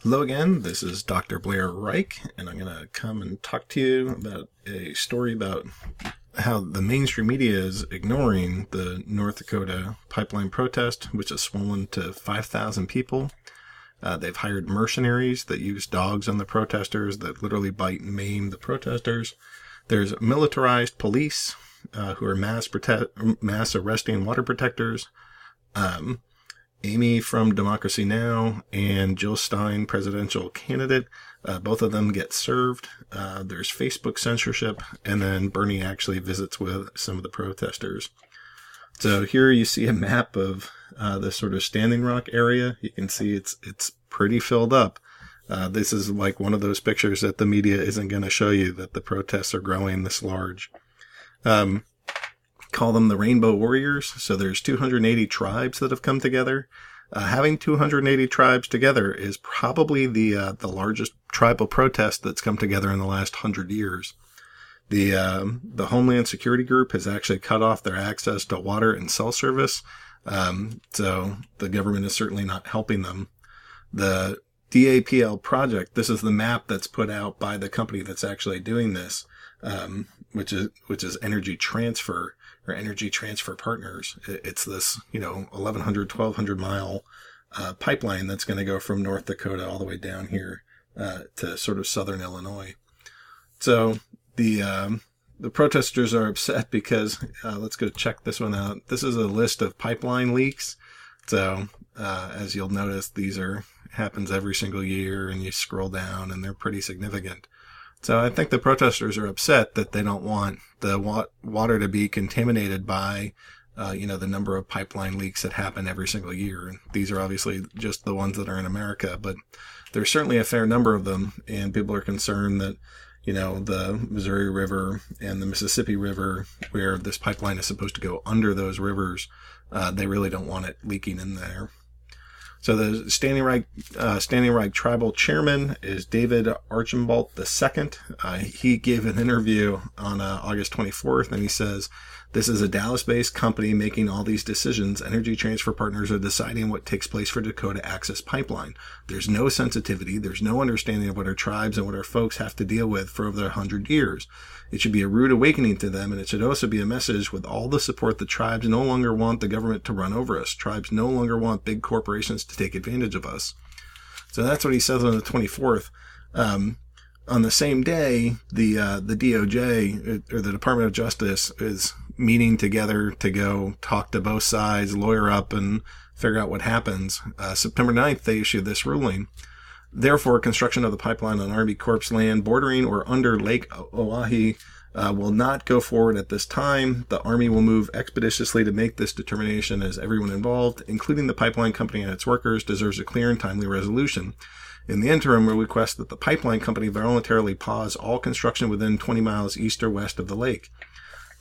Hello again, this is Dr. Blair Reich, and I'm going to come and talk to you about a story about how the mainstream media is ignoring the North Dakota Pipeline Protest, which has swollen to 5,000 people. They've hired mercenaries that use dogs on the protesters that literally bite and maim the protesters. There's militarized police who are mass arresting water protectors. Amy from Democracy Now! And Jill Stein, presidential candidate, both of them get served. There's Facebook censorship, and then Bernie actually visits with some of the protesters. So here you see a map of this sort of Standing Rock area. You can see it's pretty filled up. This is like one of those pictures that the media isn't going to show you, that the protests are growing this large. Call them the Rainbow Warriors. So there's 280 tribes that have come together. Having 280 tribes together is probably the largest tribal protest that's come together in the last 100 years. The Homeland Security Group has actually cut off their access to water and cell service. So the government is certainly not helping them. The DAPL project, this is the map that's put out by the company that's actually doing this, which is Energy Transfer, or Energy Transfer Partners. It's this, 1,1200 mile pipeline that's going to go from North Dakota all the way down here to sort of southern Illinois. So the protesters are upset because, let's go check this one out. This is a list of pipeline leaks. So as you'll notice, these happens every single year, and you scroll down and they're pretty significant. So I think the protesters are upset that they don't want the water to be contaminated by, the number of pipeline leaks that happen every single year. And these are obviously just the ones that are in America, but there's certainly a fair number of them. And people are concerned that, the Missouri River and the Mississippi River, where this pipeline is supposed to go under those rivers, they really don't want it leaking in there. So the Standing Rock Tribal Chairman is David Archambault II. He gave an interview on August 24th, and he says, "This is a Dallas-based company making all these decisions. Energy Transfer Partners are deciding what takes place for Dakota Access Pipeline. There's no sensitivity. There's no understanding of what our tribes and what our folks have to deal with for over 100 years. It should be a rude awakening to them, and it should also be a message with all the support the tribes no longer want the government to run over us. Tribes no longer want big corporations to take advantage of us." So that's what he says on the 24th. On the same day, the DOJ, or the Department of Justice, is meeting together to go talk to both sides, lawyer up, and figure out what happens. September 9th, they issued this ruling. Therefore, construction of the pipeline on Army Corps land bordering or under Lake Oahe will not go forward at this time. The Army will move expeditiously to make this determination, as everyone involved, including the pipeline company and its workers, deserves a clear and timely resolution. In the interim, we request that the pipeline company voluntarily pause all construction within 20 miles east or west of the lake.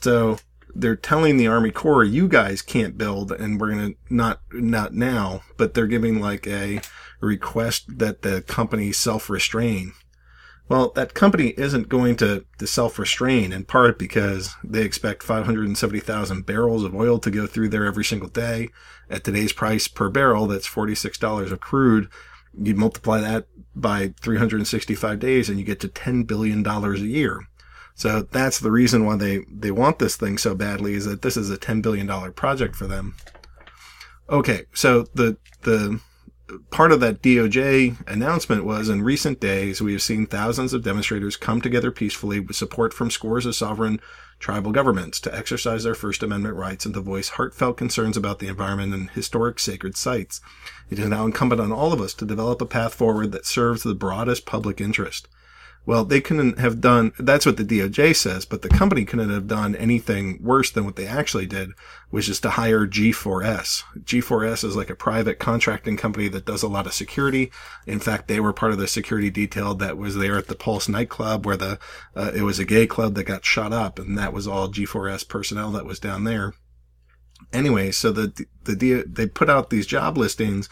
So they're telling the Army Corps, you guys can't build, and we're going to not now, but they're giving like a request that the company self-restrain. Well, that company isn't going to self-restrain, in part because they expect 570,000 barrels of oil to go through there every single day. At today's price per barrel, that's $46 of crude. You multiply that by 365 days and you get to $10 billion a year. So that's the reason why they want this thing so badly, is that this is a $10 billion project for them. Okay, so the part of that DOJ announcement was, in recent days, we have seen thousands of demonstrators come together peacefully with support from scores of sovereign tribal governments to exercise their First Amendment rights and to voice heartfelt concerns about the environment and historic sacred sites. It is now incumbent on all of us to develop a path forward that serves the broadest public interest. Well, they couldn't have done, that's what the DOJ says, but the company couldn't have done anything worse than what they actually did, which is to hire G4S. G4S is like a private contracting company that does a lot of security. In fact, they were part of the security detail that was there at the Pulse nightclub, where it was a gay club that got shot up, and that was all G4S personnel that was down there. Anyway, so they put out these job listings,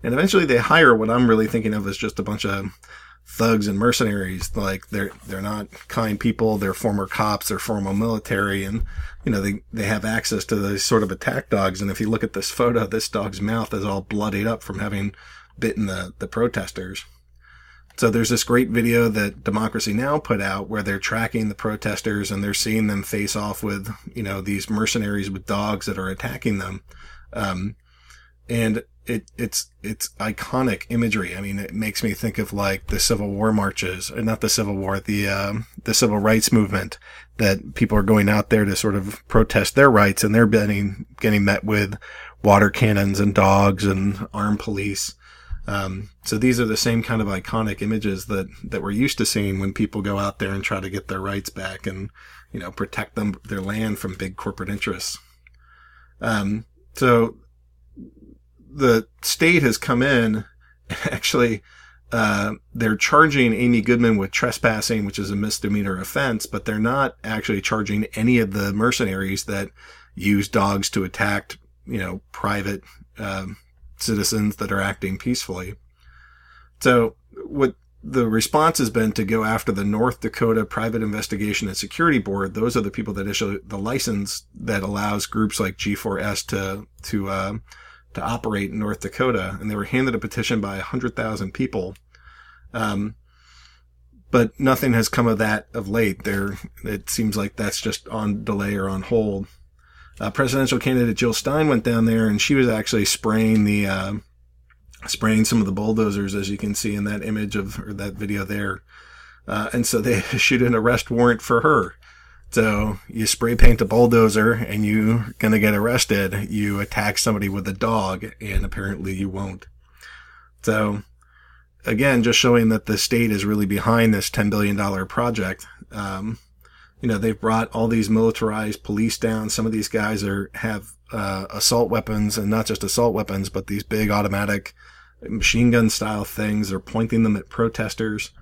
and eventually they hire what I'm really thinking of as just a bunch of thugs and mercenaries. Like, they're not kind people. They're former cops. They're former military, and they have access to these sort of attack dogs. And if you look at this photo, this dog's mouth is all bloodied up from having bitten the protesters. So there's this great video that Democracy Now! Put out where they're tracking the protesters and they're seeing them face off with, these mercenaries with dogs that are attacking them. And it's iconic imagery. I mean, it makes me think of like the Civil War marches, or not the Civil War, the Civil Rights Movement, that people are going out there to sort of protest their rights, and they're getting met with water cannons and dogs and armed police. So these are the same kind of iconic images that we're used to seeing when people go out there and try to get their rights back and, protect their land from big corporate interests. So the state has come in, actually, they're charging Amy Goodman with trespassing, which is a misdemeanor offense, but they're not actually charging any of the mercenaries that use dogs to attack, private, citizens that are acting peacefully. So what the response has been to go after the North Dakota Private Investigation and Security Board. Those are the people that issue the license that allows groups like G4S to operate in North Dakota. And they were handed a petition by 100,000 people. But nothing has come of that of late. It seems like that's just on delay or on hold. Presidential candidate Jill Stein went down there, and she was actually spraying some of the bulldozers, as you can see in that image or that video there. And so they issued an arrest warrant for her. So you spray paint a bulldozer and you're going to get arrested. You attack somebody with a dog, and apparently you won't. So again, just showing that the state is really behind this $10 billion project. They've brought all these militarized police down. Some of these guys have assault weapons, and not just assault weapons, but these big automatic machine gun style things. They're pointing them at protesters.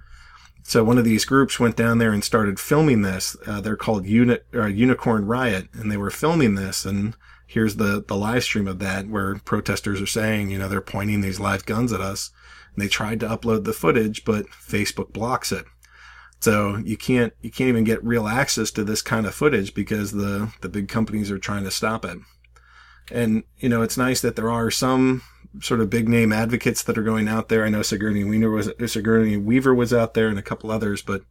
So one of these groups went down there and started filming this. They're called Unicorn Riot, and they were filming this. And here's the live stream of that, where protesters are saying, they're pointing these live guns at us. And they tried to upload the footage, but Facebook blocks it. So you can't even get real access to this kind of footage because the big companies are trying to stop it. And, it's nice that there are some sort of big name advocates that are going out there. I know Sigourney Weaver was out there, and a couple others, but,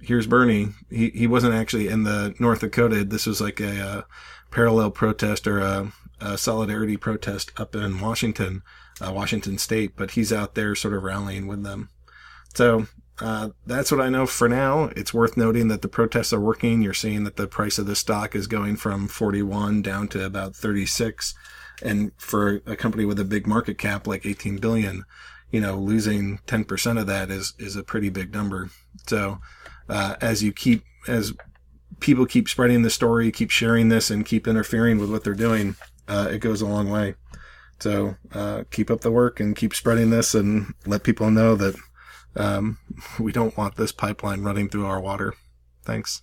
here's Bernie. He wasn't actually in the North Dakota. This was like a parallel protest or a solidarity protest up in Washington State, but he's out there sort of rallying with them. So, that's what I know for now. It's worth noting that the protests are working. You're seeing that the price of the stock is going from 41 down to about 36. And for a company with a big market cap like 18 billion, losing 10% of that is a pretty big number. So, as people keep spreading the story, keep sharing this, and keep interfering with what they're doing, it goes a long way. So, keep up the work and keep spreading this and let people know that we don't want this pipeline running through our water. Thanks.